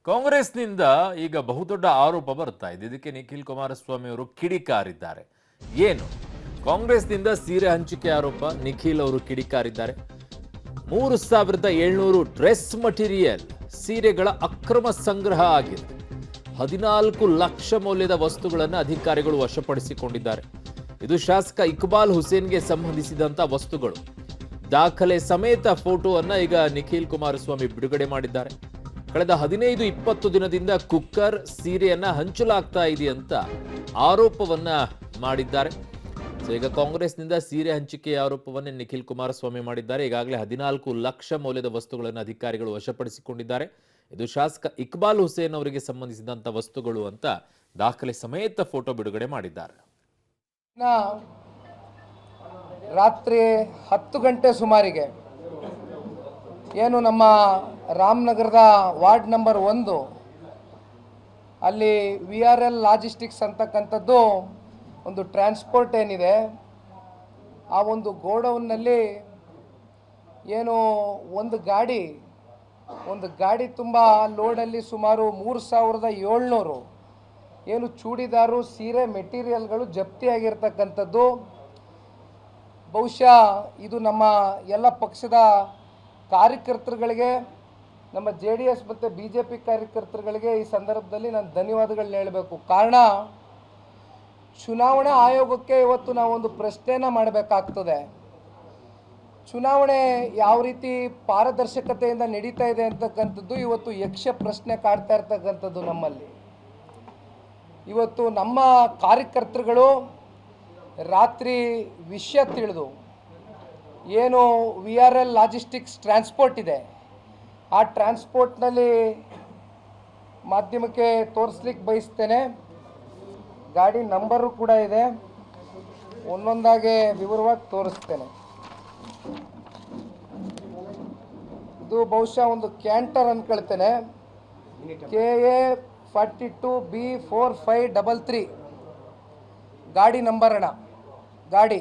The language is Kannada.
ಕಾಂಗ್ರೆಸ್ನಿಂದ ಈಗ ಬಹುದೊಡ್ಡ ಆರೋಪ ಬರ್ತಾ ಇದೆ. ಇದಕ್ಕೆ ನಿಖಿಲ್ ಕುಮಾರಸ್ವಾಮಿ ಅವರು ಕಿಡಿಕಾರಿದ್ದಾರೆ. ಏನು ಕಾಂಗ್ರೆಸ್ನಿಂದ ಸೀರೆ ಹಂಚಿಕೆ ಆರೋಪ, ನಿಖಿಲ್ ಅವರು ಕಿಡಿಕಾರಿದ್ದಾರೆ. 3700 ಡ್ರೆಸ್ ಮಟೀರಿಯಲ್ ಸೀರೆಗಳ ಅಕ್ರಮ ಸಂಗ್ರಹ ಆಗಿದೆ. 14 ಲಕ್ಷ ಮೌಲ್ಯದ ವಸ್ತುಗಳನ್ನು ಅಧಿಕಾರಿಗಳು ವಶಪಡಿಸಿಕೊಂಡಿದ್ದಾರೆ. ಇದು ಶಾಸಕ ಇಕ್ಬಾಲ್ ಹುಸೇನ್ಗೆ ಸಂಬಂಧಿಸಿದಂತ ವಸ್ತುಗಳು. ದಾಖಲೆ ಸಮೇತ ಫೋಟೋವನ್ನ ಈಗ ನಿಖಿಲ್ ಕುಮಾರಸ್ವಾಮಿ ಬಿಡುಗಡೆ ಮಾಡಿದ್ದಾರೆ. ಕಳೆದ 15-20 ದಿನದಿಂದ ಕುಕ್ಕರ್ ಸೀರೆಯನ್ನ ಹಂಚಲಾಗ್ತಾ ಇದೆ ಅಂತ ಆರೋಪವನ್ನ ಮಾಡಿದ್ದಾರೆ. ಈಗ ಕಾಂಗ್ರೆಸ್ನಿಂದ ಸೀರೆ ಹಂಚಿಕೆ ಆರೋಪವನ್ನೇ ನಿಖಿಲ್ ಕುಮಾರಸ್ವಾಮಿ ಮಾಡಿದ್ದಾರೆ. ಈಗಾಗಲೇ 14 ಲಕ್ಷ ಮೌಲ್ಯದ ವಸ್ತುಗಳನ್ನು ಅಧಿಕಾರಿಗಳು ವಶಪಡಿಸಿಕೊಂಡಿದ್ದಾರೆ. ಇದು ಶಾಸಕ ಇಕ್ಬಾಲ್ ಹುಸೇನ್ ಅವರಿಗೆ ಸಂಬಂಧಿಸಿದಂತ ವಸ್ತುಗಳು ಅಂತ ದಾಖಲೆ ಸಮೇತ ಫೋಟೋ ಬಿಡುಗಡೆ ಮಾಡಿದ್ದಾರೆ. ರಾತ್ರಿ 10 ಗಂಟೆ ಸುಮಾರಿಗೆ ಏನು ನಮ್ಮ ರಾಮನಗರದ ವಾರ್ಡ್ ನಂಬರ್ 1 ಅಲ್ಲಿ VRL ಲಾಜಿಸ್ಟಿಕ್ಸ್ ಅಂತಕ್ಕಂಥದ್ದು ಒಂದು ಟ್ರಾನ್ಸ್ಪೋರ್ಟ್ ಏನಿದೆ, ಆ ಒಂದು ಗೋಡೌನ್ನಲ್ಲಿ ಏನು ಒಂದು ಗಾಡಿ ತುಂಬ ಲೋಡಲ್ಲಿ ಸುಮಾರು 3700 ಏನು ಚೂಡಿದಾರು ಸೀರೆ ಮೆಟೀರಿಯಲ್ಗಳು ಜಪ್ತಿಯಾಗಿರ್ತಕ್ಕಂಥದ್ದು. ಬಹುಶಃ ಇದು ನಮ್ಮ ಎಲ್ಲ ಪಕ್ಷದ ಕಾರ್ಯಕರ್ತರುಗಳಿಗೆ, ನಮ್ಮ JDS ಮತ್ತು BJP ಕಾರ್ಯಕರ್ತರುಗಳಿಗೆ ಈ ಸಂದರ್ಭದಲ್ಲಿ ನಾನು ಧನ್ಯವಾದಗಳನ್ನ ಹೇಳಬೇಕು. ಕಾರಣ, ಚುನಾವಣಾ ಆಯೋಗಕ್ಕೆ ಇವತ್ತು ನಾವೊಂದು ಪ್ರಶ್ನೆಯನ್ನು ಮಾಡಬೇಕಾಗ್ತದೆ. ಚುನಾವಣೆ ಯಾವ ರೀತಿ ಪಾರದರ್ಶಕತೆಯಿಂದ ನಡೀತಾ ಇದೆ ಅಂತಕ್ಕಂಥದ್ದು ಇವತ್ತು ಯಕ್ಷ ಪ್ರಶ್ನೆ ಕಾಡ್ತಾ ಇರ್ತಕ್ಕಂಥದ್ದು ನಮ್ಮಲ್ಲಿ. ಇವತ್ತು ನಮ್ಮ ಕಾರ್ಯಕರ್ತರುಗಳು ರಾತ್ರಿ ವಿಷಯ ತಿಳಿದು ಏನು VRL ಲಾಜಿಸ್ಟಿಕ್ಸ್ ಟ್ರಾನ್ಸ್ಪೋರ್ಟ್ ಇದೆ, ಆ ಟ್ರಾನ್ಸ್ಪೋರ್ಟ್ನಲ್ಲಿ ಮಾಧ್ಯಮಕ್ಕೆ ತೋರಿಸ್ಲಿಕ್ಕೆ ಬಯಸ್ತೇನೆ. ಗಾಡಿ ನಂಬರು ಕೂಡ ಇದೆ, ಒಂದೊಂದಾಗೆ ವಿವರವಾಗಿ ತೋರಿಸ್ತೇನೆ. ಇದು ಬಹುಶಃ ಒಂದು ಕ್ಯಾಂಟರ್ ಅಂದ್ಕೊಳ್ತೇನೆ, KA 42B4533 ಗಾಡಿ ನಂಬರ್ ಅಣ್ಣ. ಗಾಡಿ